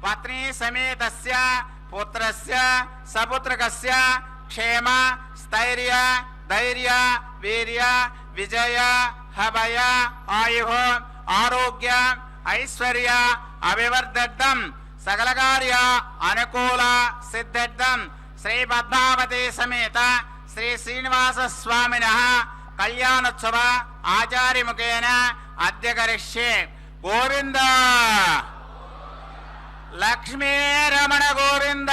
पत्नी समेतस्य पुत्रस्य सपुत्रकस्य क्षेम स्थैर्य धैर्य वीर्य विजय हवय आयुः आरोग्य ऐश्वर्य अभिवर्धर्थं सकलकार्य अनुकूल सिद्धर्थं श्री पद्मावती समेत श्री श्रीनिवास स्वामिनः कल्याणोत्सव आचार्य मुखेन अद्य करिष्ये। गोविंद लक्ष्मी रमण गोविंद।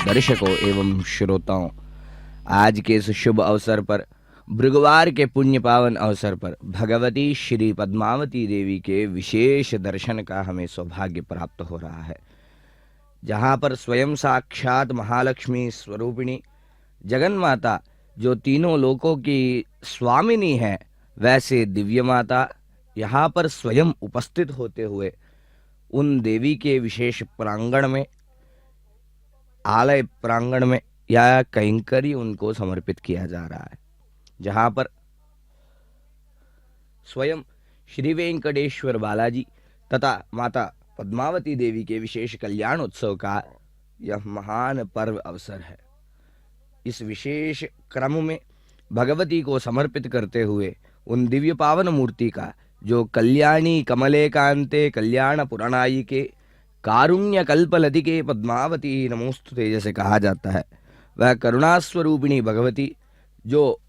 दर्शकों एवं श्रोताओं, आज के इस शुभ अवसर पर, भृगुवार के पुण्य पावन अवसर पर भगवती श्री पद्मावती देवी के विशेष दर्शन का हमें सौभाग्य प्राप्त हो रहा है, जहाँ पर स्वयं साक्षात महालक्ष्मी स्वरूपिणी जगन माता, जो तीनों लोकों की स्वामिनी है, वैसे दिव्य माता यहाँ पर स्वयं उपस्थित होते हुए उन देवी के विशेष प्रांगण में, आलय प्रांगण में या कैंकरी उनको समर्पित किया जा रहा है, जहां पर स्वयं श्री वेंकटेश्वर बालाजी तथा माता पद्मावती देवी के विशेष कल्याण उत्सव का यह महान पर्व अवसर है। इस विशेष क्रम में भगवती को समर्पित करते हुए उन दिव्य पावन मूर्ति का, जो कल्याणी कमले कांते कल्याण पुराणायिके कारुण्य कल्पलतिके पद्मावती नमोस्तुते जैसे कहा जाता है, वह करुणास्वरूपिणी भगवती, जो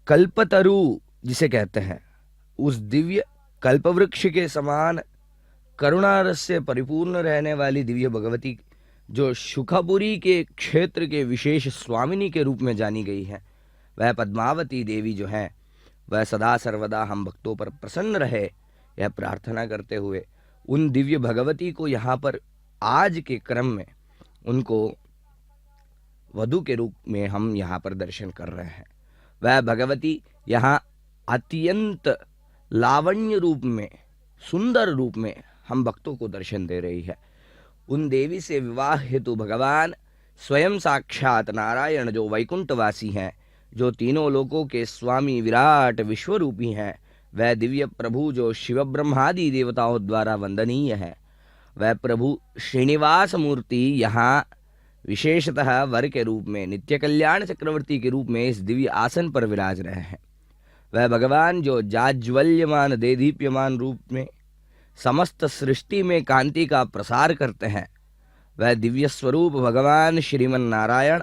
कल्पतरु जिसे कहते हैं, उस दिव्य कल्पवृक्ष के समान करुणा रस से परिपूर्ण रहने वाली दिव्य भगवती, जो शुखपुरी के क्षेत्र के विशेष स्वामिनी के रूप में जानी गई है, वह पद्मावती देवी जो है, वह सदा सर्वदा हम भक्तों पर प्रसन्न रहे, यह प्रार्थना करते हुए उन दिव्य भगवती को यहाँ पर आज के क्रम में उनको वधु के रूप में हम यहाँ पर दर्शन कर रहे हैं। वह भगवती यहाँ अत्यंत लावण्य रूप में, सुंदर रूप में हम भक्तों को दर्शन दे रही है। उन देवी से विवाह हेतु भगवान स्वयं साक्षात नारायण, जो वैकुंठवासी हैं, जो तीनों लोकों के स्वामी विराट विश्वरूपी हैं, वह दिव्य प्रभु जो शिव ब्रह्मादि देवताओं द्वारा वंदनीय है, वह प्रभु श्रीनिवास मूर्ति यहाँ विशेषतः वर के रूप में, नित्य कल्याण चक्रवर्ती के रूप में इस दिव्य आसन पर विराज रहे हैं। वह भगवान जो जाज्वल्यमान देदीप्यमान रूप में समस्त सृष्टि में कांति का प्रसार करते हैं, वह दिव्य स्वरूप भगवान श्रीमन नारायण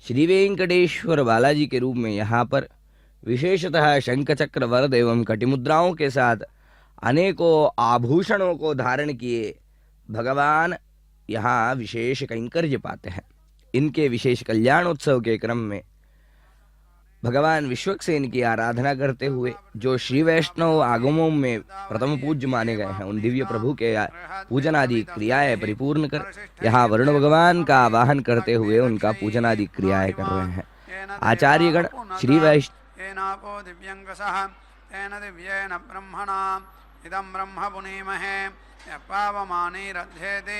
श्री वेंकटेश्वर बालाजी के रूप में यहाँ पर विशेषतः शंख चक्र वरद एवं कटिमुद्राओं के साथ अनेकों आभूषणों को धारण किए भगवान यहाँ विशेष कैंकर्य पाते हैं। इनके विशेष कल्याणोत्सव के क्रम में भगवान विश्वक्सेन की आराधना करते हुए जो श्री वैष्णव आगमों में प्रथम पूज्य माने गए हैं, उन दिव्य प्रभु के पूजन आदि क्रियाएं परिपूर्ण कर यहाँ वरुण भगवान का आवाहन करते हुए उनका पूजन आदि क्रियाएं कर रहे हैं। आचार्यगण श्री वैष्णव इदं ब्रह्म पुनीमहे पावमानीरध्येति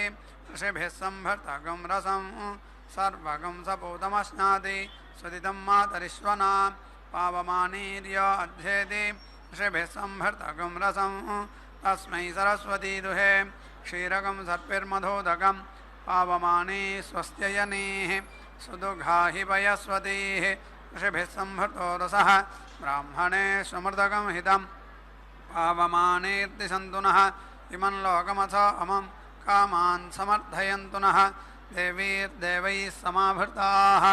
ऋषिभिः संभर्तगं रसं सर्वगं सपूतमश्नाति सुदितं मातरिश्वना पावमानीर्य अध्येति ऋषिभिः संभर्तगं रसं तस्मै सरस्वती दुहे क्षीरगं सर्पिर्मधोदकं पावमानी स्वस्त्ययनीः सुदुघाहि पयस्वतीः ऋषिभिः संभर्तो रसः ब्राह्मणे समृतकं हितं पावमानेर्दिशन्तु नः इमं लोकमथ अमं कामान् समर्थयन्तु नः देवीर्देवैः समाभृताः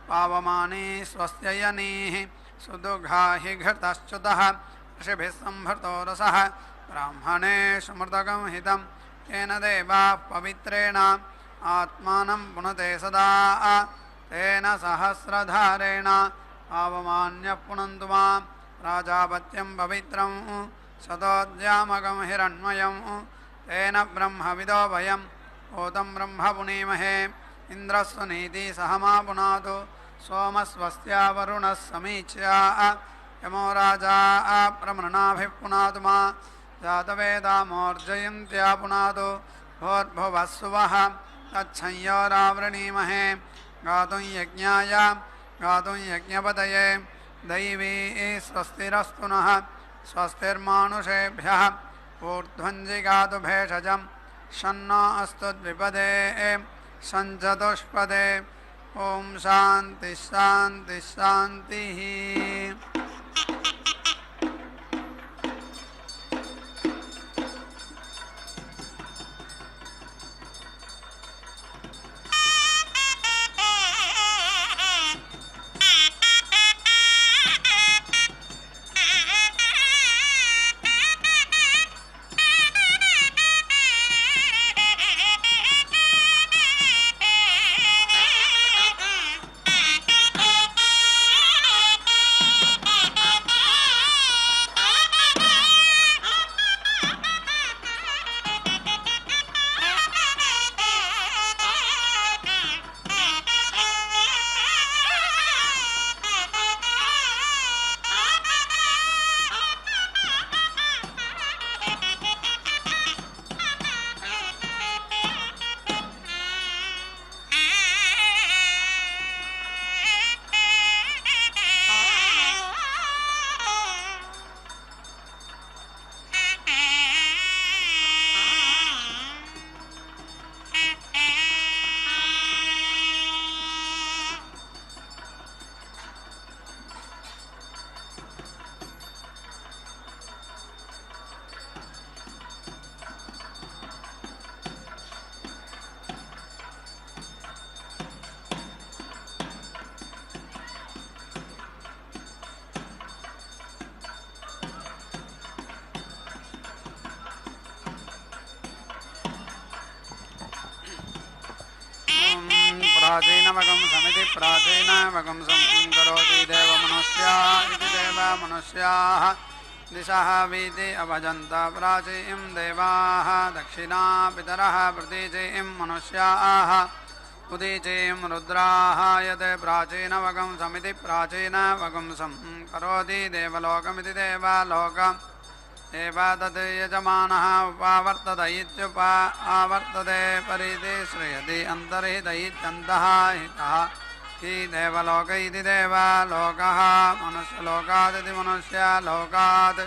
पावमाने स्वस्त्ययनीः सुदुघाहि घृतश्च्युतः ऋषिभिः संभृतो रसः ब्राह्मणे समृतकं हितं येन देवाः पवित्रेण आत्मानं पुनते सदा तेन सहस्रधारेण पावमान्यः पुनन्तु मां राजापत्यं पवित्रं सदोद्यामकं हिरण्मयं तेन ब्रह्मविदो वयं ओतं ब्रह्म पुनीमहे इन्द्रस्य नीति सहमा पुनातु सोमस्वस्या वरुणः समीच्या यमो राजा प्रमृणाभिः पुनातु मा जातवेदामोर्जयन्त्या पुनातु भोर्भुवः सुवः तच्छंयोरावृणीमहे गातुं यज्ञाय गातुं यज्ञपतये दैवी स्वस्तिरस्तु नः स्वस्तिर्मानुषेभ्यः ऊर्ध्वञ्जिगातु भेषजं शन्नो अस्तु द्विपदे सञ्चतुष्पदे ॐ शान्तिः शान्तिः शान्तिः। प्राचीनमगं समिति प्राचीनमगं करोति देवमनुष्या इति देवमनुष्याः दिशः वीति अभजन्त प्राचीं देवाः दक्षिणा पितरः प्रतीचीं मनुष्याः उदीचीं रुद्राः यत् प्राचीनमगं समिति प्राचीनमगं करोति देवलोकमिति देवलोकम् एव तत् यजमानः उपावर्तत इत्युपावर्तते परिति श्रूयते अन्तर्हित इत्यन्तः हितः हि देवलोक इति देवलोकः मनुष्यलोकादिति मनुष्यलोकात्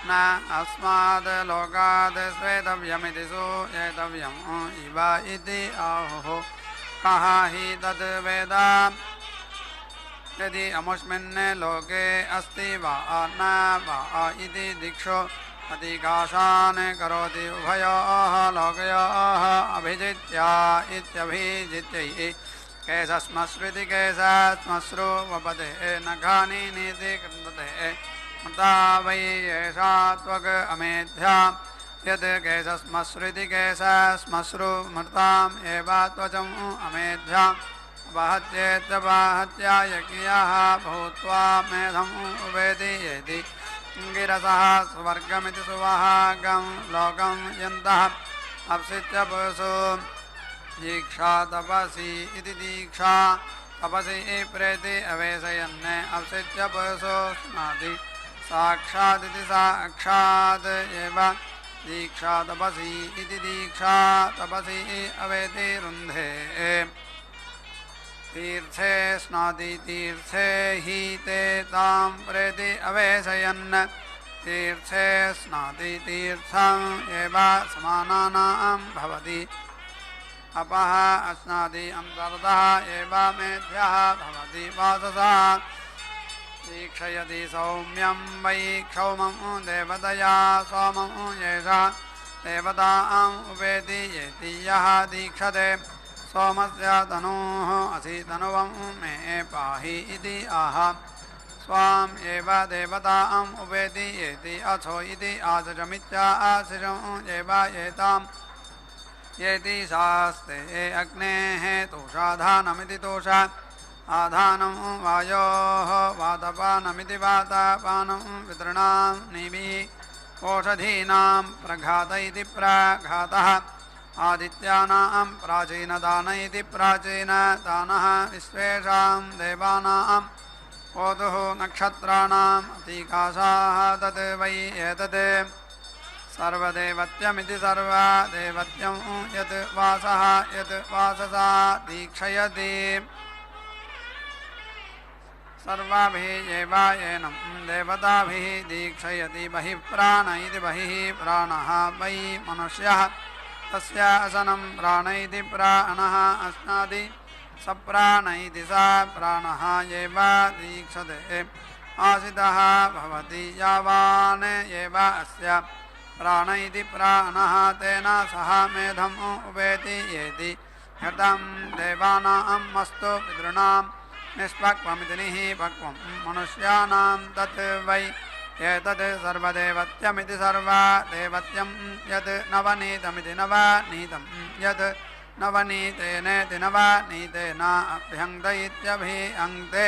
न अस्माद् लोकाद् स्वेतव्यमिति सूयेतव्यम् इव इति आहुः कः हि तद् वेद यदि अमुष्मिन् लोके अस्ति वा न वा इति दिक्षु अतिकाशान् करोति उभयोः लोकयोः अभिजित्या इत्यभिजित्यैः केशश्मश्रिति केशश्मश्रु वपदे नखानि नीति कृन्दते मृता वै एषा त्वग् अमेध्या यत् केशश्मश्रिति केशश्मश्रु मृताम् एव त्वचम् अमेध्या अपहत्येत्यपहत्या यज्ञः भूत्वा मेधम् उवेति येति गिरसः स्वर्गमिति सुवहागं लोकं यन्तः अप्सित्यपुषु दीक्षा तपसि इति दीक्षा तपसि प्रेति अवेशयन् अप्सित्यपुषु स्नाति साक्षादिति साक्षात् एव दीक्षा तपसि इति दीक्षा तपसि अवेति रुन्धे तीर्थे स्नाति तीर्थे हि ते तां प्रेति अवेशयन् तीर्थे स्नाति तीर्थम् एव समानानां भवति अपः अस्नाति अन्तर्तः एव मेध्यः भवति वाससः दीक्षयति सौम्यं वै क्षौमं देवतया सोमं येषः देवताम् उपेति येति यः दीक्षते सोमस्य तनोः असि तनुवं मे पाहि इति आह स्वाम् एव देवताम् उपेति येति अथो इति आशिषमित्या आशिषम् एव एताम् येति शास्ते अग्नेः तोषाधानमिति तोषा आधानं वायोः वातपानमिति वातपानं पितॄणां निमिः ओषधीनां प्रघात इति प्राघातः आदित्यानां प्राचीनदान इति प्राचीनदानः विश्वेषां देवानां ओदुः नक्षत्राणाम् अतिकाशाः तत् वै एतत् सर्वदेवत्यमिति सर्वदेवत्यं यत् वासः यत् वाससा दीक्षयति सर्वाभिः एव येनं देवताभिः दीक्षयति बहिः प्राण इति बहिः प्राणः वै मनुष्यः तस्य असनं प्राण इति प्राणः अस्नाति स प्राण इति स प्राणः एव दीक्षते आसितः भवति यावान् एव अस्य प्राण इति प्राणः तेन सह मेधम् उपेति येति हृतं देवानां मस्तु पितॄणां निष्पक्वमिति निःपक्वं मनुष्याणां तत् वै एतत् सर्वदेवत्यमिति सर्वदेवत्यं यत् नवनीतमिति नवनीतं यत् नवनीतेनेति नवनीतेन अभ्यङ्क्त इत्यभिअङ्क्ते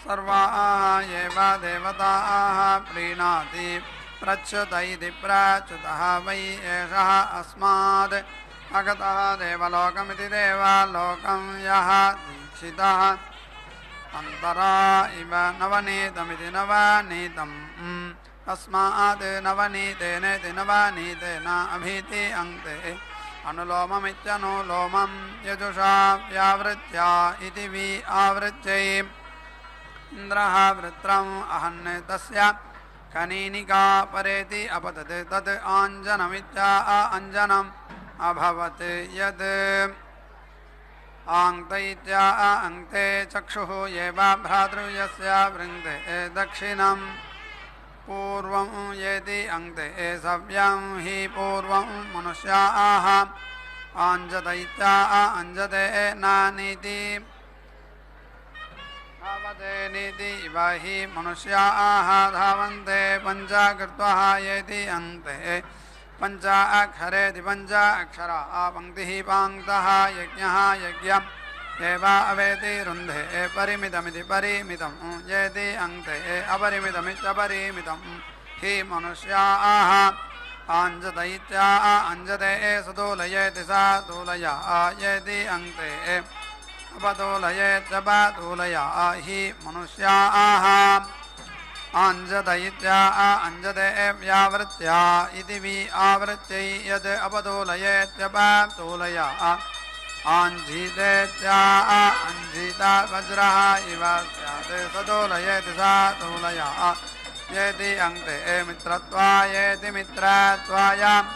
सर्वाः एव देवताः प्रीणाति प्रच्युत इति प्रच्युतः वै एषः अस्माद् अगतः देवलोकमिति देवलोकं यः दीक्षितः अन्तरा इव नवनीतमिति नवनीतम् अस्मात् नवनीतेनेति नवनीतेन अभीति अङ्क्ते अनुलोममित्यनुलोमं यजुषा व्यावृत्या इति वि आवृत्यै इन्द्रः वृत्रम् अहन् तस्य कनीनिका परेति अपतत् तत् आञ्जनमित्या अञ्जनम् अभवत् यद् आङ्क्त इत्या अङ्क्ते चक्षुः एव भ्रातृयस्य वृङ्क्ते दक्षिणं पूर्वं येति अङ्क्ते सव्यं हि पूर्वं मनुष्याः आञ्जत इत्या अञ्जते नानीति धावते नीति इव हि मनुष्याः धावन्ते पञ्च कृत्वा येति अङ्क्ते पञ्च अक्षरेति पञ्च अक्षरा पङ्क्तिः पाङ्क्तः यज्ञः यज्ञम् एव अवेति रुन्धे परिमितमिति परिमितं येति अङ्क्ते अपरिमितमित्यपरिमितं हि मनुष्याः आञ्जत इत्या अञ्जते सतोलयेति स तोलया येति अङ्क्ते अपतोलयेत्यपतोलया हि मनुष्याः आञ्जत इत्या अञ्जते व्यावृत्या इति वि आवृत्यै यद् अपतोलयेत्यपतोलया आञ्झितेत्या अञ्झिता वज्रः इव स्यात् सतोलयेति स तोलया येति अंते मित्रत्वायेति मित्रत्वायाम्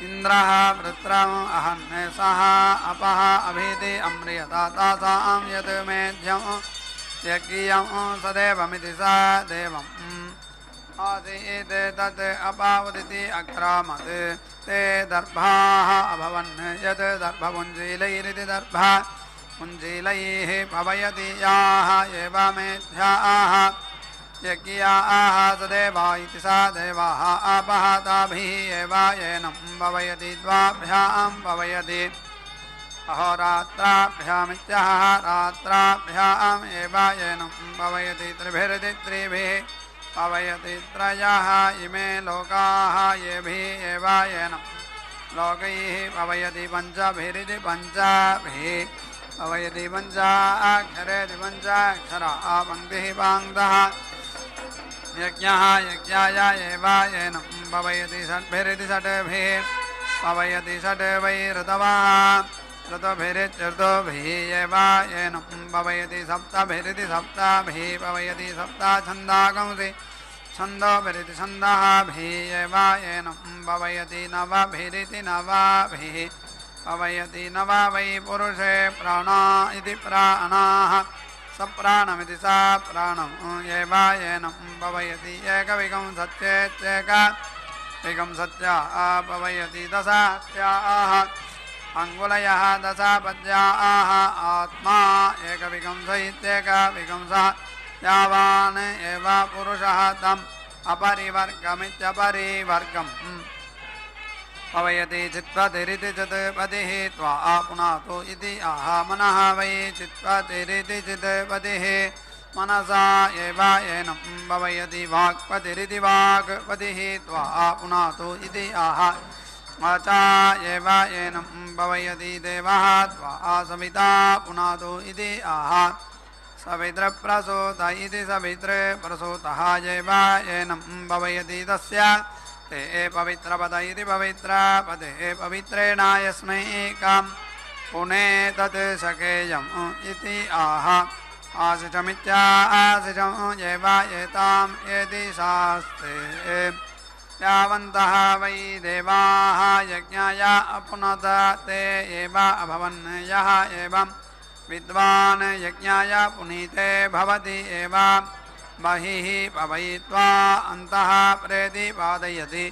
इंद्रः वृत्रम् अहन्ने सह अपः अभीति अम्रियता तासां यत् मेध्यं यज्ञियं सदेवमिति स देवम् आसीत् तत् अपावदिति अक्रामत् ते दर्भाः अभवन् यत् दर्भपुञ्जीलैरिति दर्भा पुञ्जीलैः भवयति याः एव मेध्याः यज्ञियाः सदेवा इति सा देवाः आपः ताभिः एव येनं भवयति द्वाभ्यां भवयति अहोरात्राभ्यामित्यः रात्राभ्याम् एव येनं भवयति त्रिभिरिति त्रिभिः भवयति त्रयः इमे लोकाः येभिः एव येनं लोकैः भवयति पञ्चभिरिति पञ्चभिः भवयति पञ्चाक्षरेति पञ्चाक्षराः पङ्क्तिः पाङ्क्तः यज्ञः यज्ञाय एव येनं भवयति षड्भिरिति षड्भिः भवयति षड् वै ऋतवः ऋतुभिरित्यर्तुभिः एव येनं भवयति सप्तभिरिति सप्तभिः भवयति सप्ता छन्दागंसि छन्दोभिरिति छन्दःभिः एव येनं भवयति नवभिरिति नवभिः भवयति नव वै पुरुषे प्राणा इति प्राणाः सप्राणमिति सा प्राणम् एव येनं भवयति एकविंशत्येत्येकविंशत्याः भवयति दशास्याः अङ्गुलयः दशापद्याः आत्मा एकविंशत्येकविंशः यावान् एव पुरुषः तम् अपरिवर्गमित्यपरिवर्गम् भवयति चित्पतिरिति चित्पतिः त्वा पुनातु इति आह मनः वै चित्पतिरिति चित्पतिः मनसा एव येनं भवयति वाक्पतिरिति वाक्पतिः त्वा पुनातु इति आह वाचा एव येनं भवयति देवः त्वा सविता पुनातु इति आह सवितृप्रसूत इति सवितृप्रसूतः एव येनं भवयति तस्य ते पवित्रपद इति पवित्रपदे पवित्रेण यस्मै काम् पुने तत् शकेयम् इति आह आशिषमित्याशिषम् एव एताम् एति शास्ते यावन्तः वै देवाः यज्ञाय अपुनत ते एव अभवन् यः एवं विद्वान् यज्ञाय पुनीते भवति एव बहिः पवयित्वा अन्तः प्रेति पादयति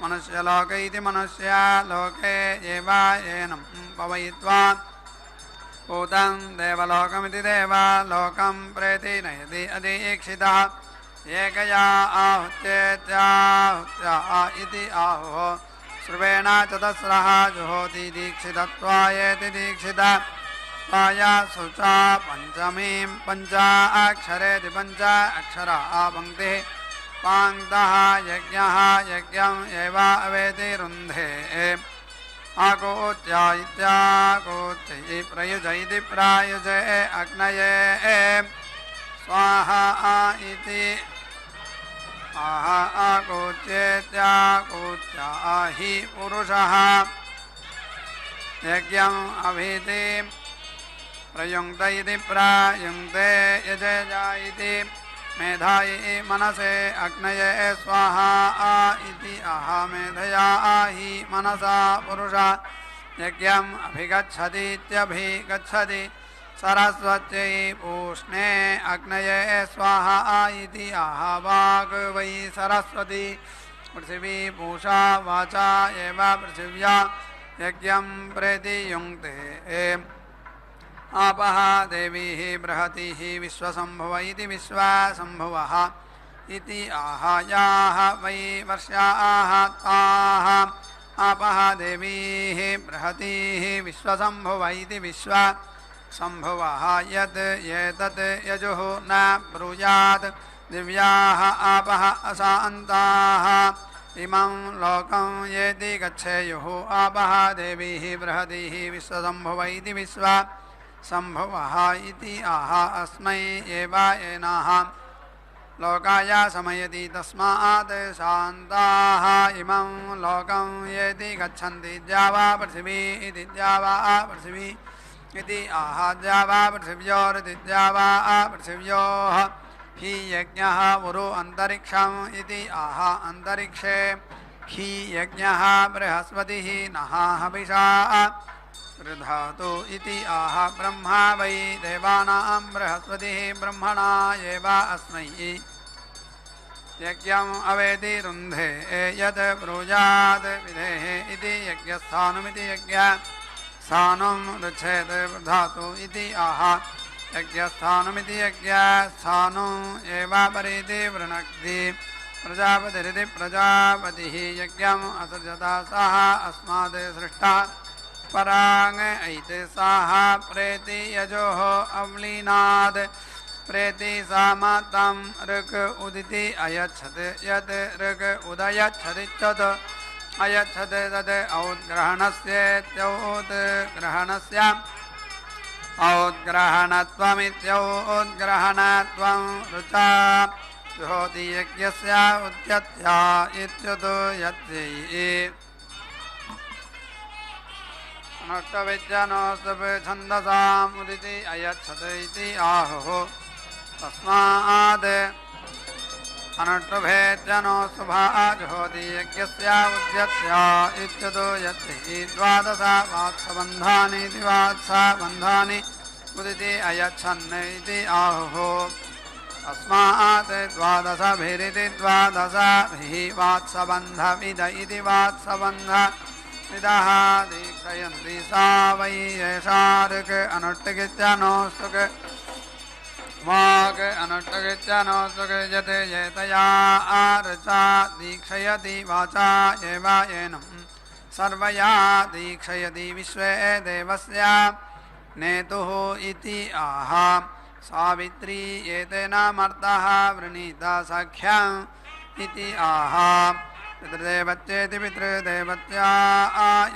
मनुष्यलोक इति मनुष्यलोके एव येनं पवयित्वा भूतं देवलोकमिति देवलोकं प्रेति नयति अधीक्षितः एकया आहुत्येत्याहुत्या इति आहुः सर्वेण चतस्रः जुहोति दीक्षितत्वायेति दीक्षितः पाया सुचा पंचमीं पञ्चाक्षरेति पञ्च अक्षरा पङ्क्तिः पाङ्क्तः यज्ञः यज्ञम् एव अवेति रुन्धे आकोत्या इत्याकोत्यै प्रयुज इति प्रायुजे अग्नये स्वाहा इति आह आकोत्येत्याकोत्या हि पुरुषः यज्ञम् अभीति प्रयुङ्क्त इति प्रायुङ्क्ते यजेजा इति मेधायि मनसे अग्नये स्वाहा इति आह मेधया हि मनसा पुरुषः यज्ञम् अभिगच्छतीत्यभिगच्छति सरस्वत्यै पूष्णे अग्नये स्वाहा इति आह वाग् वै सरस्वती पृथिवी पूषा वाचा एव पृथिव्या यज्ञं प्रेति युङ्क्ते आपः देवीः बृहतिः विश्वसम्भव इति विश्वसम्भवः इति आह याः वै वर्षाः ताः आपः देवीः बृहतिः विश्वसम्भव इति विश्वसम्भवः यत् एतत् यजुः न ब्रूयात् दिव्याः आपः अशान्ताः इमं लोकं येति गच्छेयुः आपः देवीः बृहतिः विश्वसम्भव इति विश्वसम्भवः इति आह अस्मै एव एनाः लोकाय समयति तस्मात् शान्ताः इमं लोकं येति गच्छन्ति द्यावा पृथिवी इति द्यावा पृथिवी इति आह द्यावा पृथिव्योरिति द्यावा पृथिव्योः हि यज्ञः उरु अन्तरिक्षम् इति आह अन्तरिक्षे हि यज्ञः बृहस्पतिः नः हविषा प्रधातु इति आह ब्रह्मा वै देवानां बृहस्पतिः ब्रह्मणा एव अस्मै यज्ञम् अवेति रुन्धे यत् ब्रूयात् विधेः इति यज्ञस्थानमिति यज्ञ स्थानं रुच्छेत् प्रधातु इति आह यज्ञस्थानमिति यज्ञस्थानम् एव परेति वृणक्ति प्रजापतिरिति प्रजापतिः यज्ञम् असृजता सः अस्मात् सृष्टः पराङ् ऐते साः प्रेति यजोः अव्लीनात् प्रेति सामतं ऋक् उदिति अयच्छत् यत् ऋक् उदयच्छदिच्छत् अयच्छत् तद् औद्ग्रहणस्येत्योद्ग्रहणस्य औद्ग्रहणत्वमित्योद्ग्रहणत्वं ऋचा जुहोति यज्ञस्य उद्यत्या इत्युतो यत्यै अनष्टविद्यानोस्तव छन्दसाम् उदिति अयच्छत् इति आहुः तस्माद् अनष्टभेद्यनोस्तुभा जुहोति यज्ञस्य उद्यत्या इत्युतो यत्यै द्वादश वात्सबन्धानि द्विवात्सबन्धानि उदिति अयच्छन् इति आहुः तस्मात् द्वादशभिरिति द्वादशभिः वात्सबन्धविद इति वात्सबन्ध विदः दीक्षयन्ति सा वै एषा ऋक् अनुष्ठिगित्यनोस्तुक् वाक् अनुष्ठिगित्यनोस्तुक् यत् एतया ऋचा दीक्षयति वाचा एव एनं सर्वया दीक्षयति विश्वे देवस्य नेतुः इति आह सावित्री एतेन मर्तः वृणीता सख्यम् इति आह पितृदेवत्येति पितृदेवत्या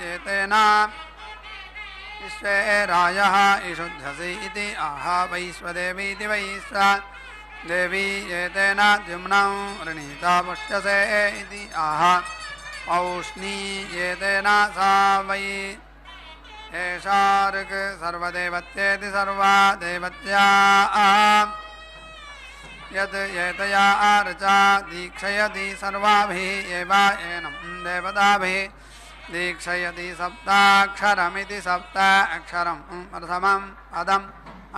एतेन विश्वे रायः इषुध्यसि इति आह वैश्वदेवीति वैश्वदेवी एतेन द्युम्नं वृणीता पुष्यसे इति आह औष्णी एतेन सा वै एषा ऋक् सर्वदेवत्येति सर्वदेवत्या यत् एतया ऋचा दीक्षयति सर्वाभिः एव एनं देवताभिः दीक्षयति सप्ताक्षरमिति सप्त अक्षरं प्रथमं पदम्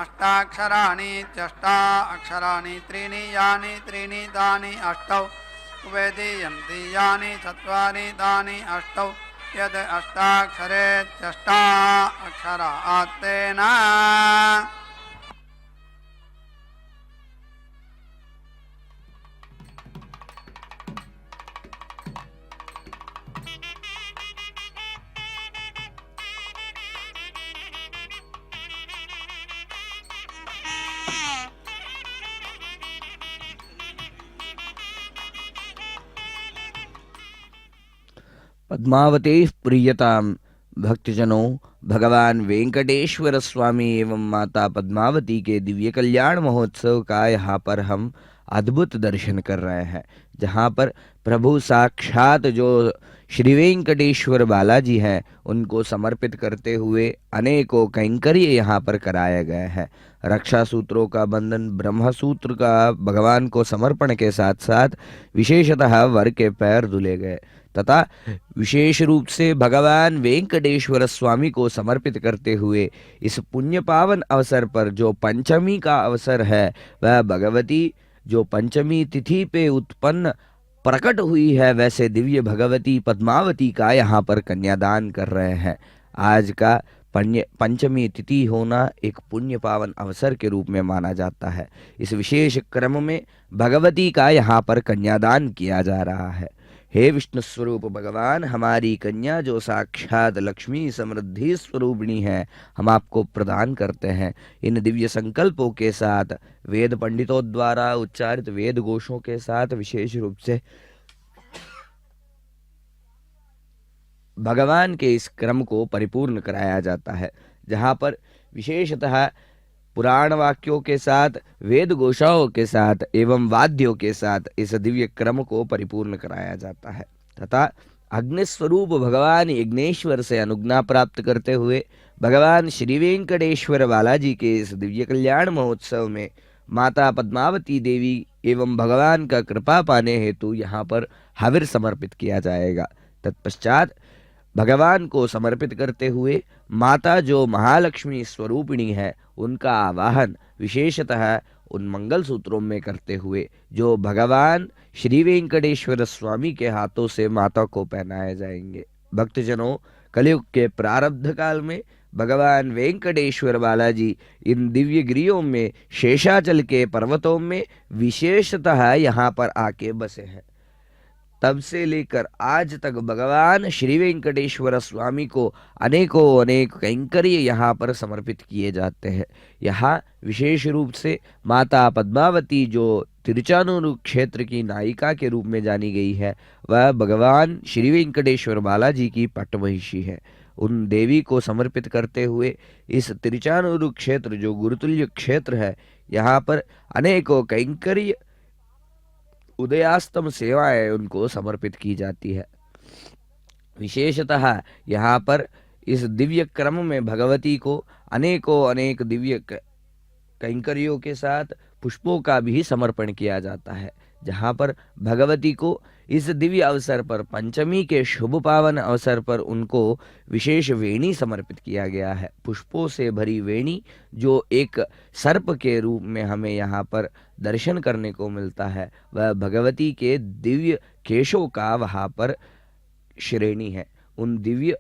अष्टाक्षराणि इत्यष्टा अक्षराणि त्रीणि यानि त्रीणि तानि अष्टौ उपेदीयन्ति यानि चत्वारि तानि अष्टौ यद् अष्टाक्षरेत्यष्टा अक्षरात् तेन पद्मावतेः प्रियताम भक्तजनों, भगवान वेंकटेश्वर स्वामी एवं माता पद्मावती के दिव्य कल्याण महोत्सव का यहाँ पर हम अद्भुत दर्शन कर रहे हैं, जहाँ पर प्रभु साक्षात जो श्री वेंकटेश्वर बालाजी हैं उनको समर्पित करते हुए अनेकों कैंकर्य यहाँ पर कराए गए हैं। रक्षा सूत्रों का बंधन, ब्रह्म सूत्र का भगवान को समर्पण के साथ साथ विशेषतः वर के पैर धुले गए तथा विशेष रूप से भगवान वेंकटेश्वर स्वामी को समर्पित करते हुए इस पुण्य पावन अवसर पर जो पंचमी का अवसर है, वह भगवती जो पंचमी तिथि पे उत्पन्न प्रकट हुई है, वैसे दिव्य भगवती पद्मावती का यहाँ पर कन्यादान कर रहे हैं। आज का पंचमी तिथि होना एक पुण्य पावन अवसर के रूप में माना जाता है। इस विशेष क्रम में भगवती का यहाँ पर कन्यादान किया जा रहा है। हे विष्णु स्वरूप भगवान, हमारी कन्या जो साक्षात लक्ष्मी समृद्धि स्वरूपिणी है, हम आपको प्रदान करते हैं। इन दिव्य संकल्पों के साथ वेद पंडितों द्वारा उच्चारित वेद घोषों के साथ विशेष रूप से भगवान के इस क्रम को परिपूर्ण कराया जाता है, जहाँ पर विशेषतः पुराण वाक्यों के साथ, वेद घोषाओं के साथ एवं वाद्यों के साथ इस दिव्य क्रम को परिपूर्ण कराया जाता है तथा अग्निस्वरूप भगवान यज्ञेश्वर से अनुज्ञा प्राप्त करते हुए भगवान श्री वेंकटेश्वर बालाजी के इस दिव्य कल्याण महोत्सव में माता पद्मावती देवी एवं भगवान का कृपा पाने हेतु यहाँ पर हविर समर्पित किया जाएगा। तत्पश्चात भगवान को समर्पित करते हुए माता जो महालक्ष्मी स्वरूपिणी है उनका आवाहन विशेषतः उन मंगल सूत्रों में करते हुए जो भगवान श्री वेंकटेश्वर स्वामी के हाथों से माता को पहनाए जाएंगे। भक्तजनों, कलयुग के प्रारब्ध काल में भगवान वेंकटेश्वर बालाजी इन दिव्य गिरियों में शेषाचल के पर्वतों में विशेषतः यहाँ पर आके बसे हैं। तब से लेकर आज तक भगवान श्री वेंकटेश्वर स्वामी को अनेक कैंकर्य यहाँ पर समर्पित किए जाते हैं। यहाँ विशेष रूप से माता पद्मावती जो तिरुचानूर क्षेत्र की नायिका के रूप में जानी गई है, वह भगवान श्री वेंकटेश्वर बालाजी की पट्टमहिषी है। उन देवी को समर्पित करते हुए इस तिरुचानूर क्षेत्र जो गुरुतुल्य क्षेत्र है, यहाँ पर अनेकों कैंकर्य उदयास्तम सेवाएं उनको समर्पित की जाती है। विशेषतः यहाँ पर इस दिव्य क्रम में भगवती को अनेक दिव्य कैंकर्यों के साथ पुष्पों का भी समर्पण किया जाता है। जहाँ पर भगवती को इस दिव्य अवसर पर पंचमी के शुभ पावन अवसर पर उनको विशेष वेणी समर्पित किया गया है। पुष्पों से भरी वेणी जो एक सर्प के रूप में हमें यहाँ पर दर्शन करने को मिलता है, वह भगवती के दिव्य केशों का वहाँ पर श्रेणी है। उन दिव्य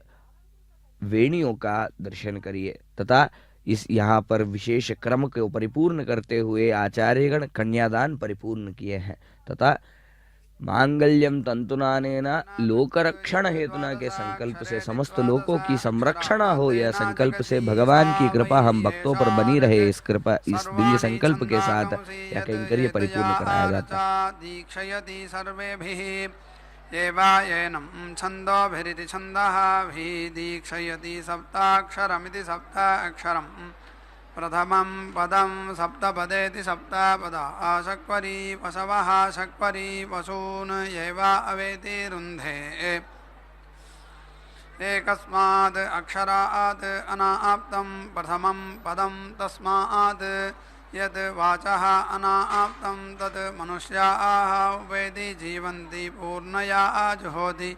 वेणियों का दर्शन करिए तथा इस यहाँ पर विशेष क्रम को परिपूर्ण करते हुए आचार्यगण कन्यादान परिपूर्ण किए हैं तथा मांगल्यम तंतुनानेन लोकरक्षण हेतुना के संकल्प से समस्त लोकों की संरक्षण हो, यह संकल्प से भगवान की कृपा हम भक्तों पर बनी रहे, इस दिव्य संकल्प के साथ यह कैंकर्य परिपूर्ण कराया जाता है। दीक्षयति सर्वेभिः एवायेनं छन्दोभिरिति छन्दः दीक्षयति सप्ताक्षरमिति सप्ताक्षरम् प्रथमं पदं सप्तपदेति सप्तपदा शक्वरी पशवः शक्वरी पशून् एवा अवेति रुन्धे एकस्मात् अक्षरात् अनाप्तं प्रथमं पदं तस्मात् यद् वाचः अनाप्तं तत् मनुष्याः उपेति जीवन्ति पूर्णया जुहोति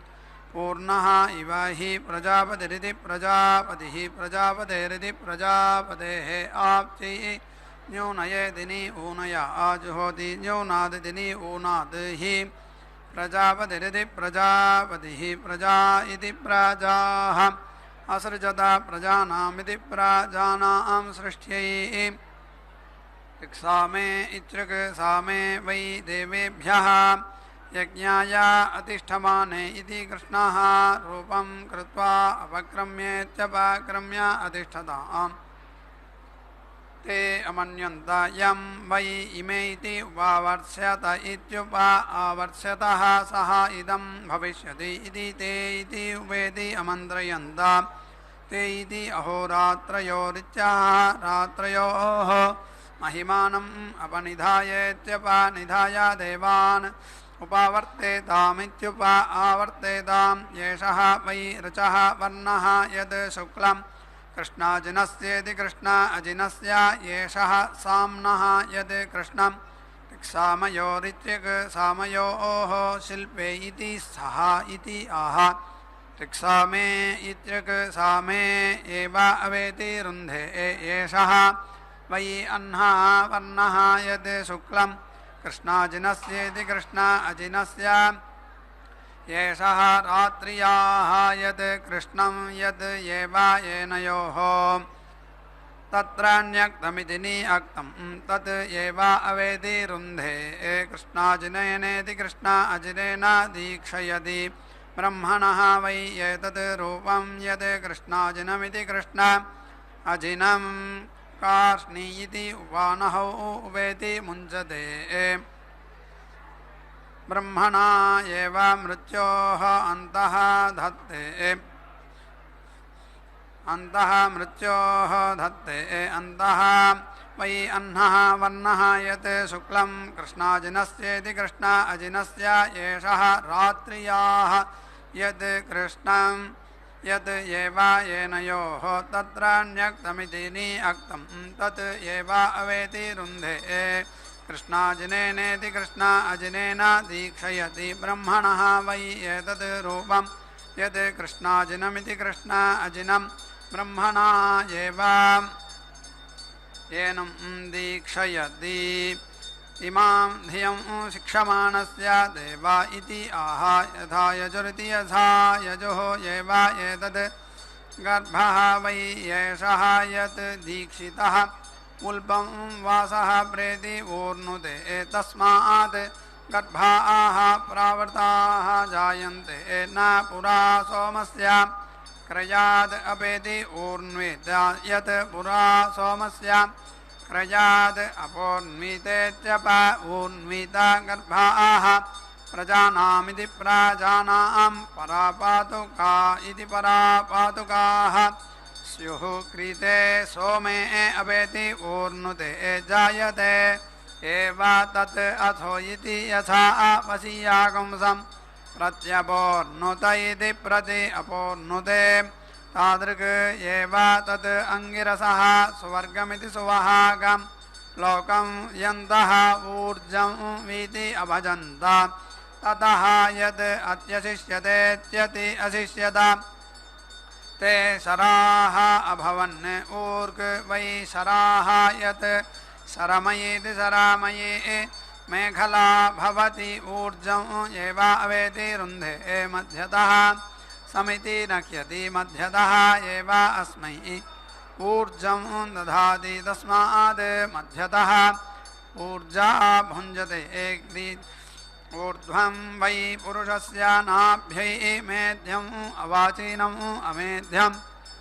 पूर्णः इव हि प्रजापतिरिति प्रजापतिः प्रजापतेरिति प्रजापतेः आप्ति न्यूनयेदिनि ऊनया आजुहोति न्यूनादिनि ऊनाद् हि प्रजापतिरिति प्रजापतिः प्रजा इति प्रजाः असृजता प्रजानामिति प्रजानां सृष्ट्यै इक्सामे इत्युक् सामे वै देवेभ्यः यज्ञाय अतिष्ठमाने इति कृष्णः रूपं कृत्वा अपक्रम्येत्यपक्रम्य अतिष्ठताम् ते अमन्यन्त यं वै इमे इति उपावर्ष्यत इत्युपावर्ष्यतः सः इदं भविष्यति इति ते इति उपेति अमन्त्रयन्त ते इति अहोरात्रयोरित्यः रात्रयोः महिमानम् अपनिधायेत्यपनिधाय देवान् उपावर्तेतामित्युपावर्तेताम् येषः वै ऋचः वर्णः यद् शुक्लं कृष्णाजिनस्येति कृष्णा अजिनस्य येषः साम्नः यद् कृष्णं ऋक्सामयोरित्यक् सामयोः शिल्पे इति सः इति आह ऋक्सामे इत्यक् सामे एव अवेति रुन्धे येषः वै अह्नः वर्णः यद् शुक्लं कृष्णाजिनस्येति कृष्णा अजिनस्य येषः रात्र्याः यद् कृष्णं यद् एव येनयोः तत्रान्यक्तमिति निअक्तं तत् एव अवेति रुन्धे कृष्णाजिनेनेति कृष्णा अजिनेन दीक्षयति ब्रह्मणः वै एतत् रूपं यद् कृष्णाजिनमिति कृष्णा अजिनं कार्ष्णी इति उपानहौ उवेति मुञ्चते ब्रह्मणा एव मृत्योः अन्तः धत्ते अन्तः वै अह्नः वर्णः यत् शुक्लं कृष्णाजिनस्येति कृष्णा अजिनस्य येषः रात्र्याः यद् कृष्णं यत् येवायेनयोः तत्रान्यक्तमिति निअक्तं तत् येवा अवेति रुन्धे कृष्णाजिनेनेति कृष्णा अजिनेन दीक्षयति ब्रह्मणः वै एतत् रूपं यत् कृष्णाजिनमिति कृष्णा अजिनं ब्रह्मणा एव येनं दीक्षयति इमां धियं शिक्षमाणस्य देवा इति आह यथा यजुरिति यथा यजुः एवा एतत् गर्भः वै एषः यत् दीक्षितः उल्बं वासः प्रेति ऊर्नुते तस्मात् गर्भाः प्रावृताः जायन्ते न पुरा सोमस्य क्रयाद् अपेति ऊर्न्वेद यत् पुरा सोमस्य क्रयाद् अपोर्न्वितेत्यप ऊर्न्वित गर्भाः प्रजानामिति प्राजानां परापातुका इति परापातुकाः स्युः कृते सोमे अपेति ऊर्नुते जायते एव तत् अथो इति यथा वशीयागुंसं प्रत्यपोर्नुत इति प्रति अपोर्नुते तादृक् एव तत् अंगिरसः सुवर्गमिति सुवहागं लोकं यन्तः ऊर्जं वीति अभजन्त ततः यत् अत्यशिष्यतेत्यति अशिष्यत ते शराः अभवन् ऊर्क् वै शराः यत् शरमयीति शरामयी मेखला भवति ऊर्जं एव अवेति रुन्धे मध्यतः समिति नक्यति मध्यतः एव अस्मै ऊर्जं दधाति तस्मात् मध्यतः ऊर्जा भुञ्जते ऊर्ध्वं वै पुरुषस्य नाभ्यै मेध्यम् अवाचीनम् अमेध्यं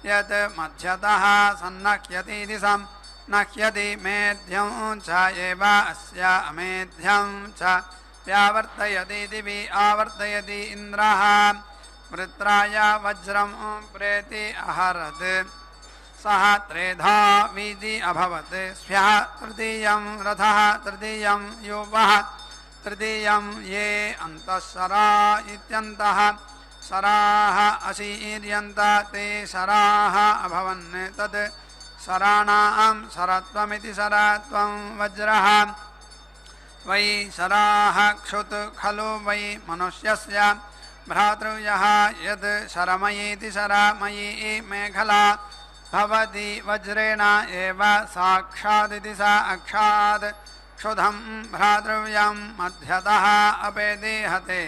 यत् मध्यतः सन्नह्यतीति सम् नह्यति मेध्यं च एव अस्य अमेध्यं च व्यावर्तयतीति वि आवर्तयति इन्द्रः वृत्राय वज्रं प्रेति अहरत् सः त्रेधा वीति अभवत् स्व्यः तृतीयं रथः तृतीयं युवः तृतीयं ये अन्तःशरा इत्यन्तः शराः अशीर्यन्त ते शराः अभवन् तत् शराणां शरत्वमिति शरत्वं वज्रः वै शराः क्षुत् खलु वै मनुष्यस्य भ्रातृयः यद् शरमयीति शरामयी मेखला भवति वज्रेण एव साक्षादिति सा अक्षात् क्षुधं भ्रातृव्यं मध्यतः अपेति हते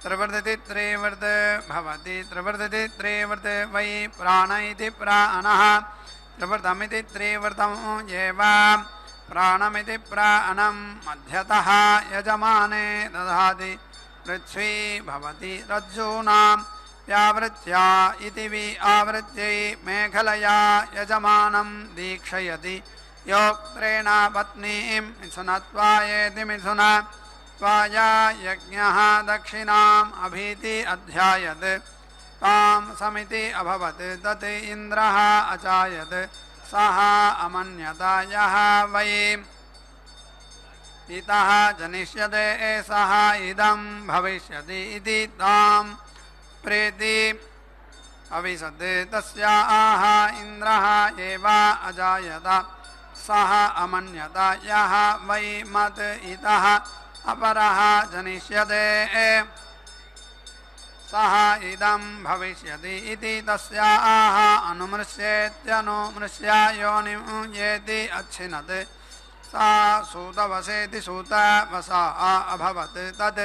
त्रिवृति त्रिवृत् भवति त्रिवृति त्रिवृत् वै प्राण इति प्राणः त्रिवृतमिति त्रिवृतम् एव प्राणमिति प्राणं मध्यतः यजमाने दधाति पृथ्वी भवति रज्जूनां व्यावृत्या इति वि आवृत्यै मेखलया यजमानं दीक्षयति योक्त्रेण पत्नीं मिथुनत्वायेति मिथुनत्वाया यज्ञः दक्षिणाम् अभीति अध्यायत् तां समिति अभवत् तत् इन्द्रः अचायत् सः अमन्यत यः वै इतः जनिष्यते सः इदं भविष्यति इति तां प्रेति अविशत् तस्याः इन्द्रः एव अजायत सः अमन्यत यः वै मत् इतः अपरः जनिष्यते सः इदं भविष्यति इति तस्याः अनुमृश्येत्यनुमृश्य योनिं येति अच्छिनत् सा सूतवसेति सूतवसा अभवत् तत्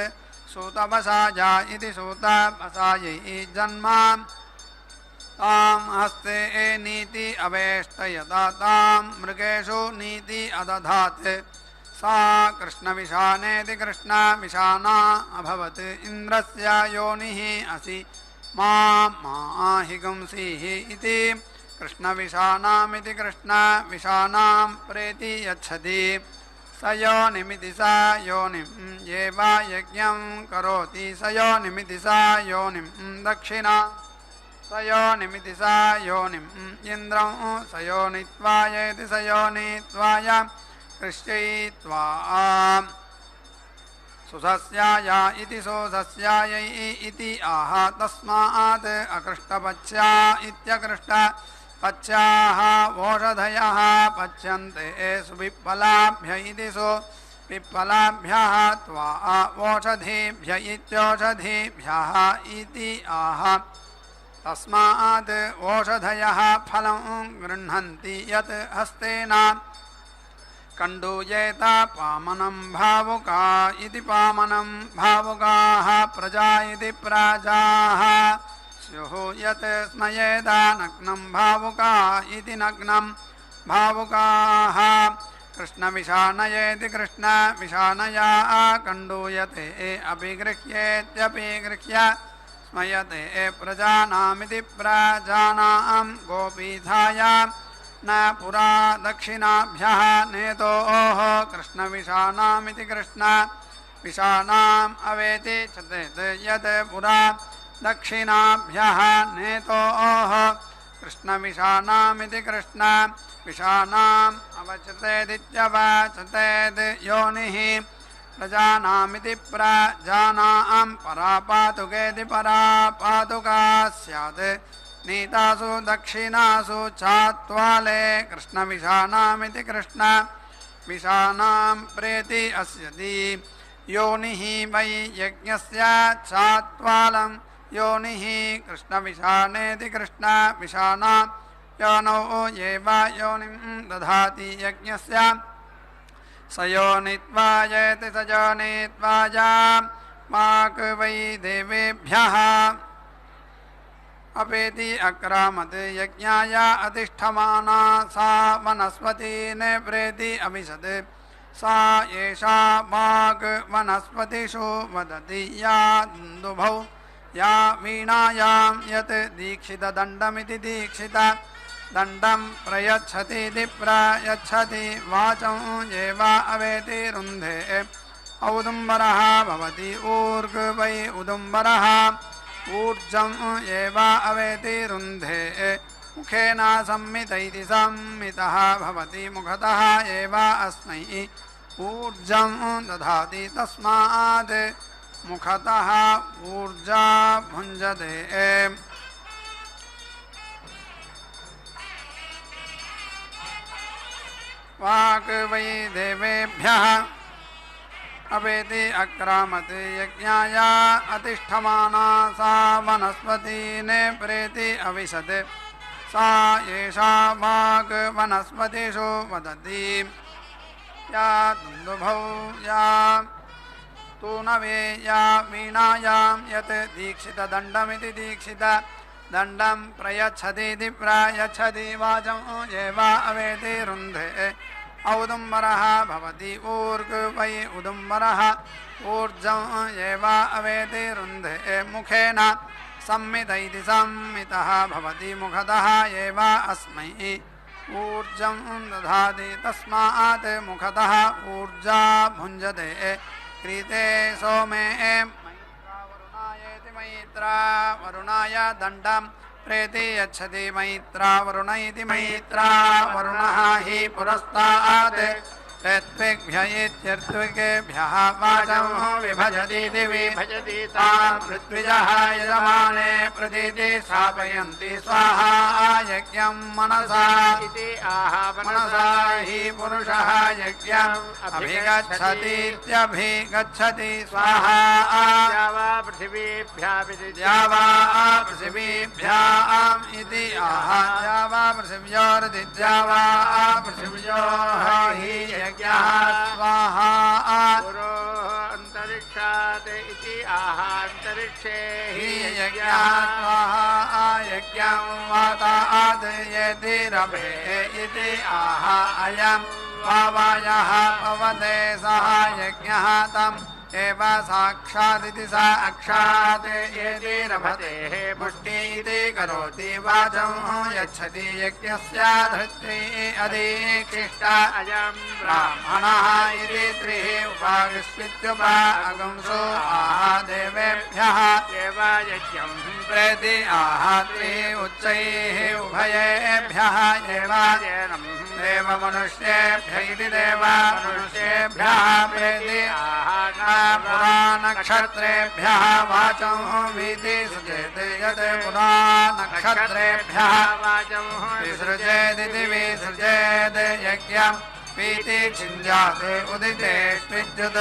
सूतवसाया इति सूतवसायै जन्म तां हस्ते नीति अवेष्टयत तां मृगेषु नीति अदधात् सा कृष्णविशानेति कृष्णविशाना अभवत् इन्द्रस्य योनिः असि माहिगुंसीः इति कृष्णविशानामिति कृष्णविशानां प्रेति यच्छति स योनिमिति स योनिं एव यज्ञं करोति स योनिमिति स योनिं दक्षिणा स योनिमिति स योनिं इन्द्रं स योनित्वायेति स योनित्वाय कृष्यैत्वा सुसस्याय इति सुसस्यायै इति आह तस्मात् अकृष्टपच्या इत्यकृष्टपच्याः ओषधयः पच्यन्ते सुपिप्पलाभ्य इति सुपिप्पलाभ्यः त्वा ओषधीभ्य इत्योषधीभ्यः इति आह तस्मात् ओषधयः फलं गृह्णन्ति यत् हस्तेन कण्डूयेत पामनं भावुका इति पामनं भावुकाः प्रजा इति प्रजाः स्युः यत् स्मयेत नग्नं भावुका इति नग्नं भावुकाः कृष्णविषाणयेति कृष्णविषाणया कण्डूयते अपिगृह्येत्यपिगृह्य स्मयते प्रजानामिति प्रजानां गोपीधाय न पुरा दक्षिणाभ्यः नेतोः कृष्णविषाणामिति कृष्णविषाणाम् अवेति चेत् यत् पुरा दक्षिणाभ्यः नेतोः कृष्णविषाणामिति कृष्णविषाणाम् अवचतेदित्यवचतेद् योनिः प्रजानामिति प्रजानां परापातुकेति परापातुका स्यात् नीतासु दक्षिणासु चात्वाले कृष्णविषाणामिति कृष्णविषाणां प्रेति अस्यति योनिः वै यज्ञस्य चात्वालं योनिः कृष्णविषाणेति कृष्णविषाणां योनौ एव योनिं दधाति यज्ञस्य स योनित्वायेति स योनित्वाय माक् वै देवेभ्यः अपेति अक्रामत् यज्ञाय अधिष्ठमाना सा वनस्पतीन् प्रेति अविशत् सा एषा वाक् वनस्पतिषु वदति या दुन्दुभौ या वीणायां यत् दीक्षितदण्डमिति दीक्षितदण्डं प्रयच्छतीति प्रयच्छति वाचं एव अवेति रुन्धे औदुम्बरः भवति ऊर्ग् वै उदुम्बरः ऊर्जम् एव अवेति रुन्धे मुखेन संमित इति संमितः भवति मुखतः एव अस्मै ऊर्जं दधाति तस्मात् मुखतः ऊर्जा भुञ्जते वाक् वै देवेभ्यः अवेति अक्रामत् यज्ञाय अधिष्ठमाना सा वनस्पतीन् प्रेति अविशत् सा एषा वाक् वनस्पतिषु वदति या दुन्दुभौ या तूनवे या वीणायां यत् दीक्षितदण्डमिति दीक्षितदण्डं प्रयच्छतीति प्रयच्छति वाचं एव अवेति रुन्धे औदुम्बरः भवति ऊर्ग् वै उदुम्बरः ऊर्जम् एव अवेति रुन्धे मुखेन संमित इति संमितः भवति मुखतः एव अस्मै ऊर्जं दधाति तस्मात् मुखतः ऊर्जा भुञ्जते क्रीते सोमे मैत्रावरुणायेति मैत्रावरुणाय दण्डं प्रेति यच्छति मैत्रावरुण इति मैत्रावरुणः हि पुरस्तात् ऋत्विग्भ्य इत्यर्त्विकेभ्यः वाचं विभजतीति विभजति तान् ऋत्विजः यजमाने प्रतीति स्थापयन्ति स्वाहा यज्ञं मनसा इति आह मनसा हि पुरुषः यज्ञम् अभिगच्छतीत्यभिगच्छति स्वाहा वा पृथिवीभ्याम् इति आह वा पृथिव्योर्दिद्यावा पृथिव्योः हि यज्ञः स्वाहा अंतरिक्षात् इति आह अंतरिक्षे हि यज्ञः स्वाहा यज्ञं वातात् यदिरभे इति आह अयं वावायः पवते सः यज्ञः तम् एव साक्षादिति सा अक्षात् यदिरभते पुष्टि इति करोति वाचं यच्छति यज्ञस्य धृत्री अधीक्षिष्ट अयं ब्राह्मणः इति त्रिः उपागस्वित्युपागंसो आह देवेभ्यः एव यज्ञं प्रेति आह त्रिः उच्चैः उभयेभ्यः एव देवमनुष्येभ्य इति देवमनुष्येभ्यः प्रेति पुरा नक्षत्रेभ्यः वाचं वीति सृजेते यत् पुरा नक्षत्रेभ्यः वाचं विसृजेदिति विसृजेत् यज्ञम् पीति छिन्द्यात् उदितेष्विद्युत्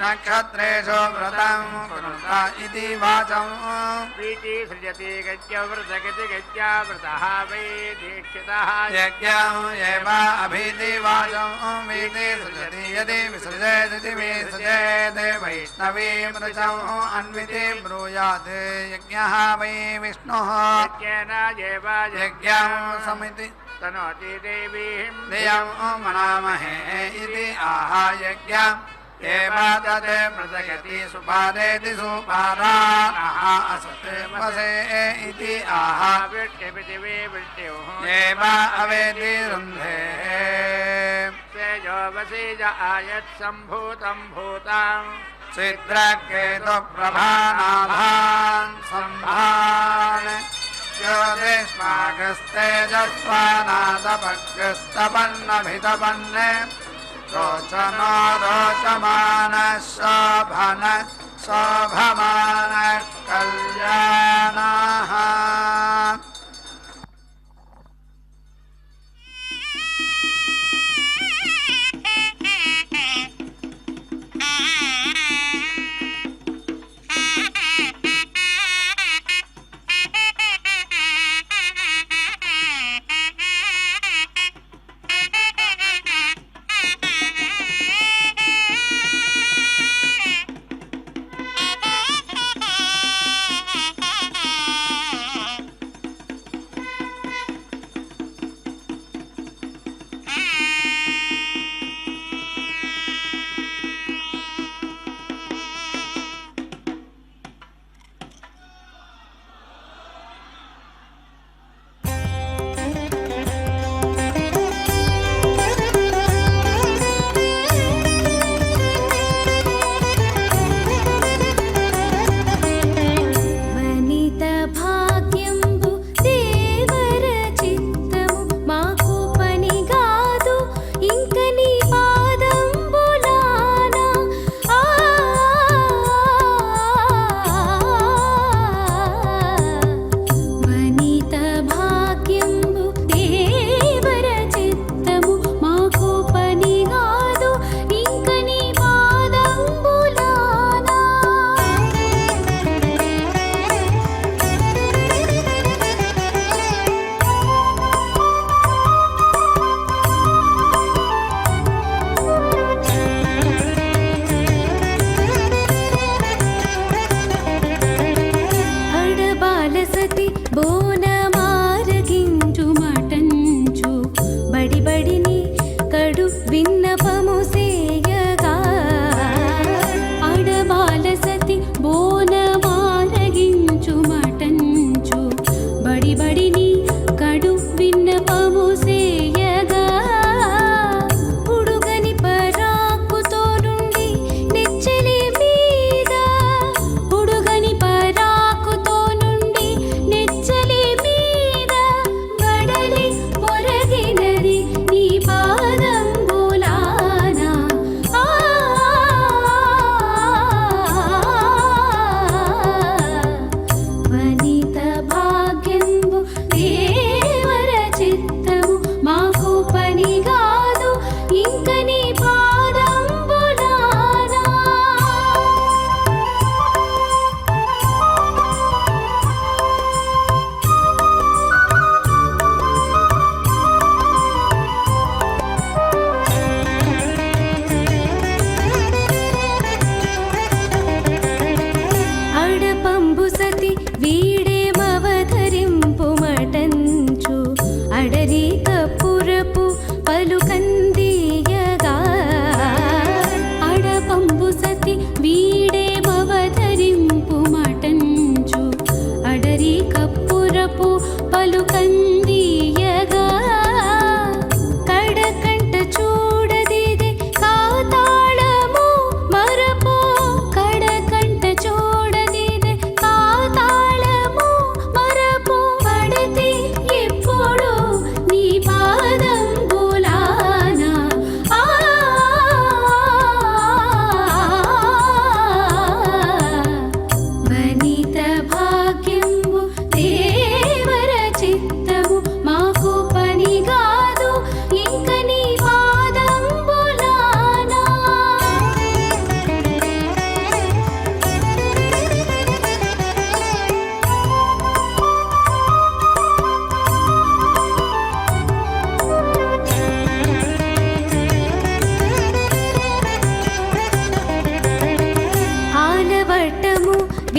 नक्षत्रेषु व्रतं कृता इति वाचम् प्रीति सृजति गज्ञव्रतगति गज्ञाव्रतः वै दीक्षितः यज्ञम् एव अभीति वाचम् वीति सृजति यदि विसृजेदिति विसृजेत् वैष्णवीं ऋचम् अन्विति ब्रूयात् यज्ञः वै विष्णुः यज्ञेन एव यज्ञम् समिति तनोति देवीं धियं मनामहे इति आह यज्ञम् एव तत् प्रजयति सुपादेति सुपाराः असते वसे इति आह वृष्टिपृथिवी वृष्ट्योः एव अवेति रुन्धे तेजो वसीज आयत् सम्भूतं भूतां चित्रकेतुप्रभानाभान् सम्भान् ज्योतिष्मागस्तेजस्वानादपग्रस्तपन्नभितपन् रोचनो रोचमानः शोभनः शोभमानः कल्याणः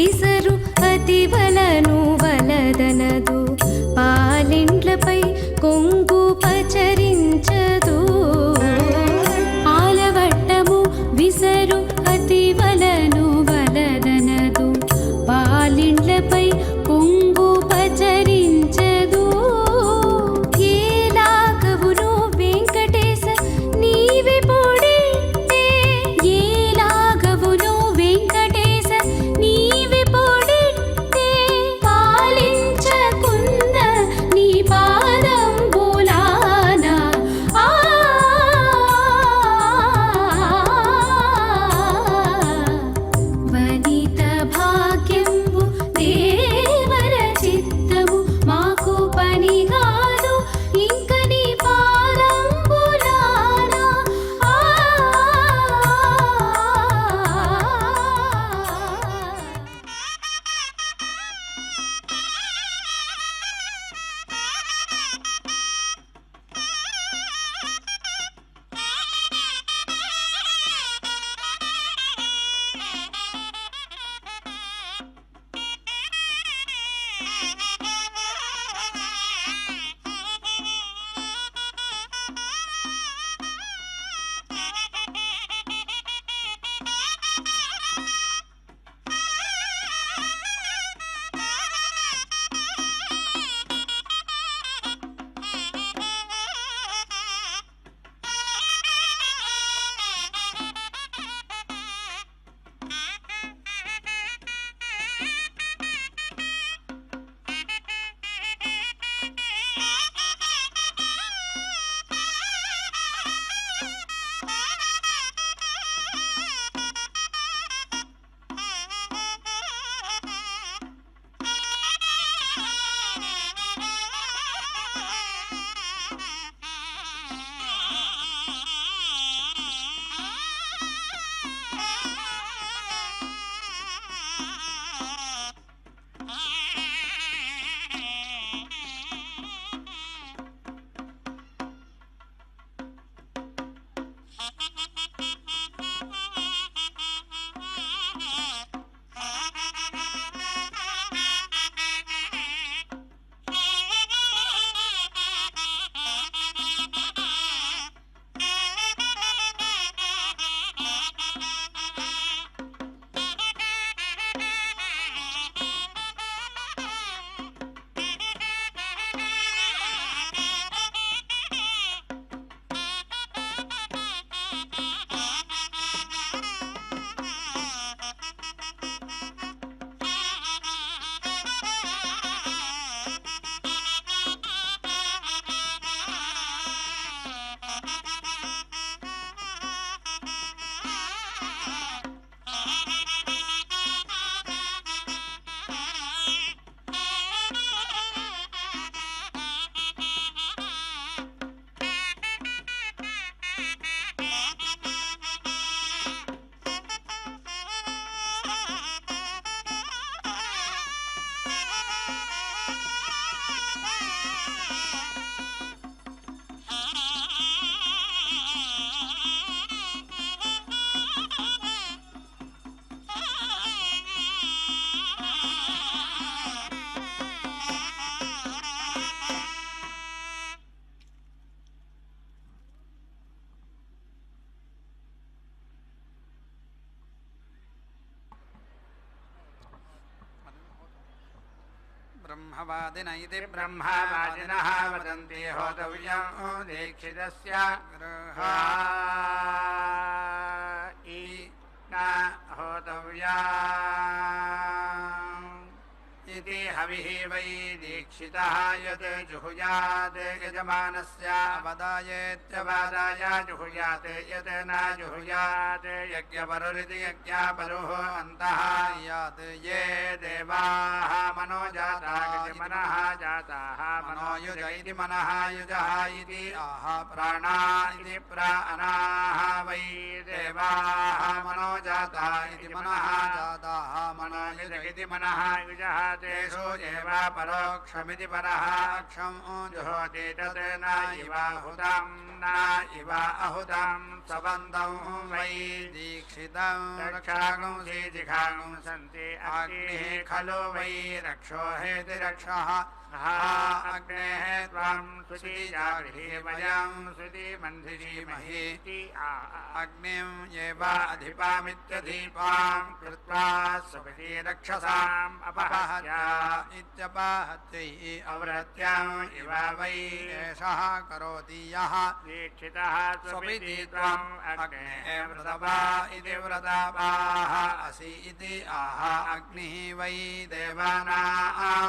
విసరు అతి వలను వలదనదు పాలిండ్లపై కొంగు పచరించదు ఆలవట్టము విసరు అతి వలను వలదనదు పాలిండ్లపై కొంగు పచరించదు ఏలాగవును వెంకటేశ నీవే పొడితే ఏలాగవును వెంకటేశ నీవే పొడితే పాలించకున్న నీ పాదంబులాన వనిత భాగ్యంబు దేవర చిత్తము మాకు పని కాదు ఇంక నీ పాదంబులాన ब्रह्मवादिन इति ब्रह्मवादिनः वदन्ति होतव्यं दीक्षितस्य न होतव्या इति हविः वै दीक्षितः यत् जुहुयात् यजमानस्य वदायेत्यवादाय जुहुयात् यत् न जुहुयात् यज्ञपरुरिति यज्ञपरुः अन्तः यात् ये देवाः मनोजाताः मनः जाताः मनो युज इति मनः युजः इति आह प्राणा इति प्राणाः वै देवाः मनो जाता इति मनः जाताः मनो युज इति मनः युजः तेषु एव परोक्षमिति परः अक्षं जुहोति तत् न इवाहुतं न इव अहुतं सबन्धं वै दीक्षितं रक्षागुंसि जिघागुंसन्ति अग्निः खलु वै रक्षो हेति रक्षः अग्नेः त्वं सुतिजागृहि वयं सुतिमन्धिषीमहि अग्निं एव अधिपामित्यधिपां कृत्वा सुपति रक्षसाम् अपहत्य इत्यपहत्यै अवृत्यम् इव वै एषः करोति यः दीक्षितः स्वपिति त्वम् अग्नेः व्रतपा इति व्रतपाः असि इति आह अग्निः वै देवानां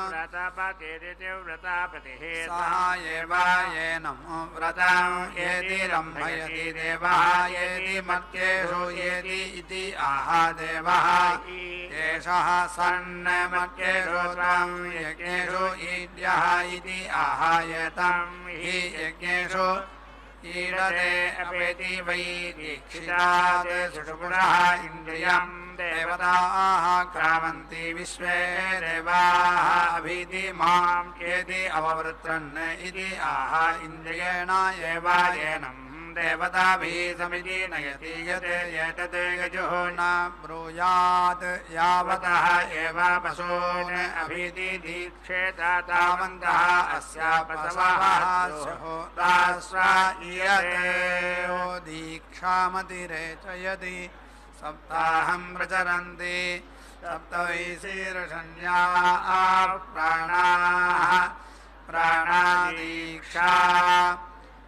व्रतपतिरिति व्रतापतिः सः एव येनं व्रतं येति रम्भयति देवः येति मर्त्येषु येति इति आह देवः एषः सन् मर्त्येषु त्वं यज्ञेषु ईड्यः इति आह एतं हि यज्ञेषु ईडते अपेति वै दीक्षितात् सुषुपुरः इन्द्रियम् देवताः क्रामन्ति विश्वे देवाः अभीति मां केति अववृत्रन् इति आह इन्द्रियेण एव येनं देवताभिः समिति नयति यत् एतत् यजुः न ब्रूयात् यावतः एव पशून् अभीति दीक्षेत तावन्तः अस्य पशवः स्युः ताश्रायते दीक्षामतिरेचयति सप्ताहं प्रचरन्ति सप्त वै शीर्षण्याः प्राणाः प्राणादीक्षा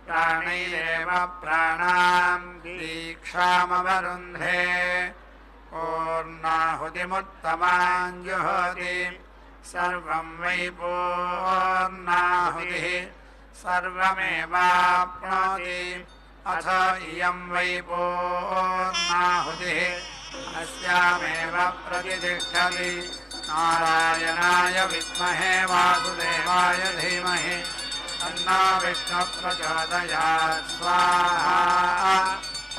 प्राणैरेव प्राणां दीक्षामवरुन्धे पूर्णाहुतिमुत्तमां जुहोति सर्वं वै पूर्णाहुतिः सर्वमेवाप्नोति अथ इयं वै पूर्णाहुतिः अस्यामेव प्रतिष्ठति नारायणाय विद्महे वासुदेवाय धीमहि तन्नो विष्णुः प्रचोदयात् स्वाहा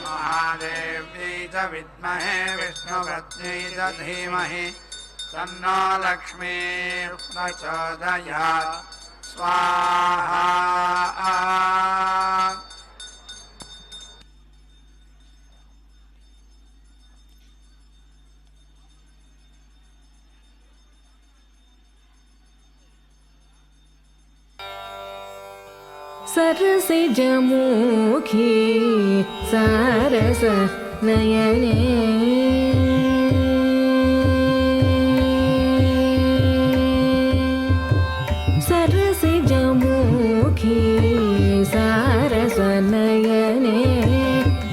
महादेव्यै च विद्महे विष्णुपत्न्यै च धीमहि तन्नो लक्ष्मीः प्रचोदयात् स्वाहा सरसिजमुखी सारस नयने सरसिजमुखी सारस नयने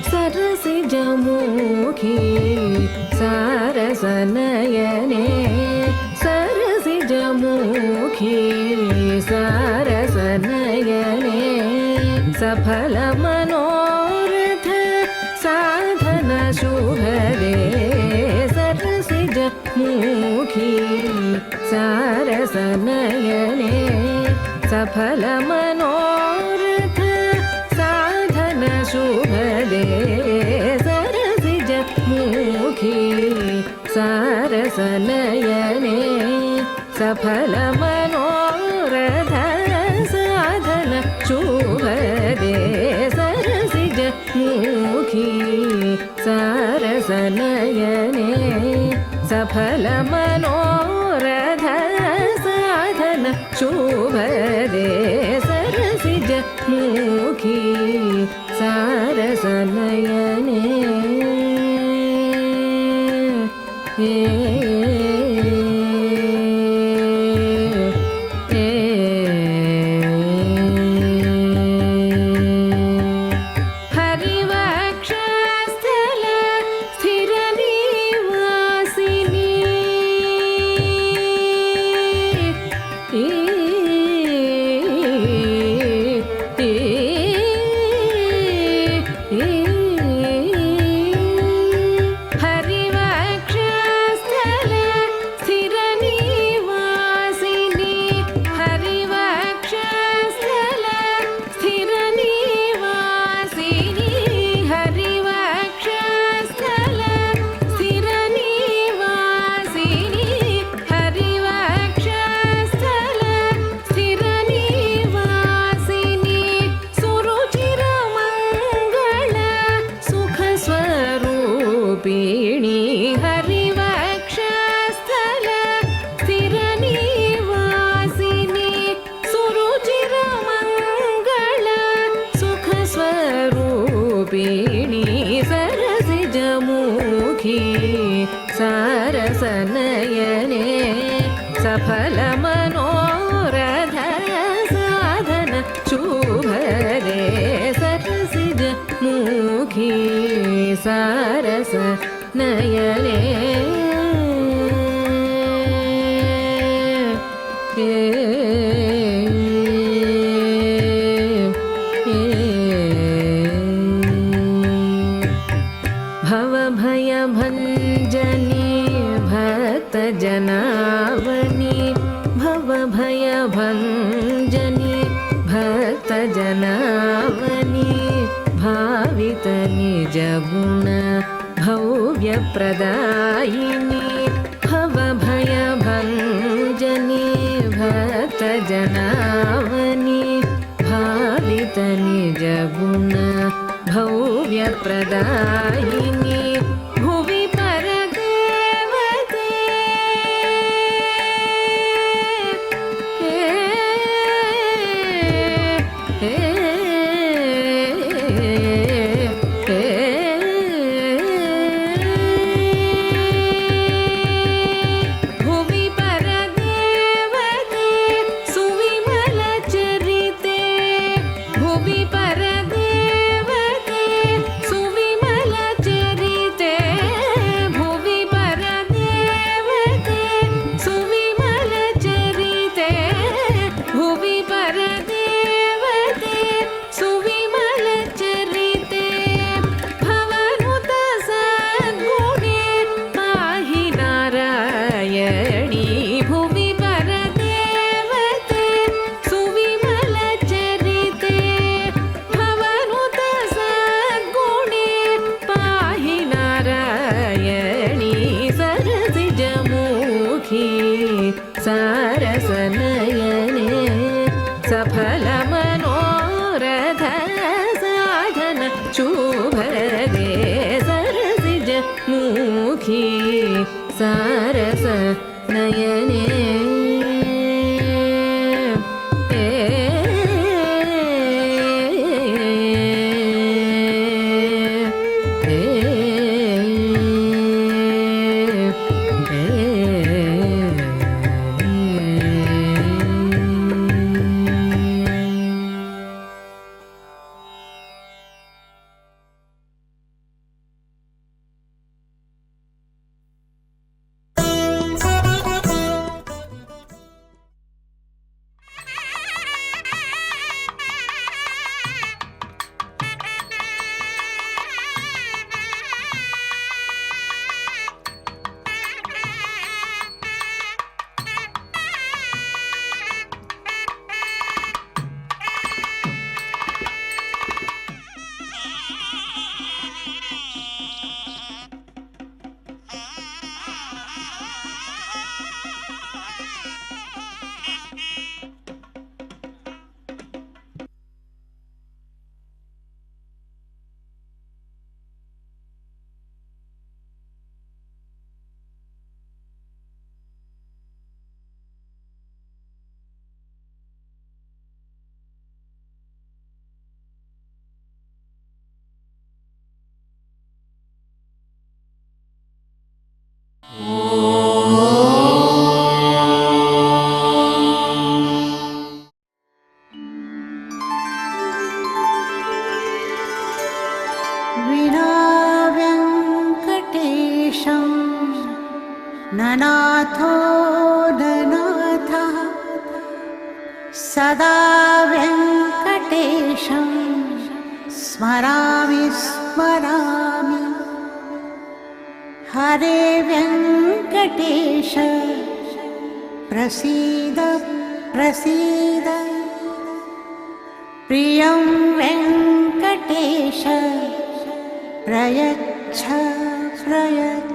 सरसिजमुखी सारस नयने सरसिजमुखी सारस नयने सफल मनोरथ साधन शुभदे सरसिज मुखी सारस नयने सफल मनोरथ साधन शुभदे सरसिज मुखी सारस नयने सफल मनोरथ साधन शुभदे सरसिज मुखी सारस नयने सफल मनोरथ साधन शुभदे सरसिज मुखी सारस नयने सारसनयने सफलमनोरथ साधन शुभदे सरसिज मुखी सारसनयने भवभयभञ्जनी भक्तजनावनी भवभयभञ्जनी भक्तजनावनी भावितनिजगुण भव्यप्रदायिनी भवभयभञ्जनी भक्तजनावनी भावितनिजगुण भव्यप्रदायिनी भुवि परदेवते भुवि परदेवते सुविमल चरिते भुवि परदेवते सुविमल चरिते भुवि परदेवते सुविमल चरिते भुवि परदेवते सुविमल चरिते भवनुत सद्गुणे पाहि नारायणी भुवि परदेवते सुविमल चरिते भवनुत सद्गुणे पाहि नारायणी सरसिजमुखी सारसनयने सफलमनोरथ साधन शुभदे सरसिजमुखी सारसनयने विना व्यङ्कटेशं ननाथो ननाथः सदा व्यङ्कटेशं स्मरामि स्मरामि हरे व्यङ्कटेश प्रसीद प्रसीद प्रियं वेङ्कटेश प्रयच्छ प्रयच्छ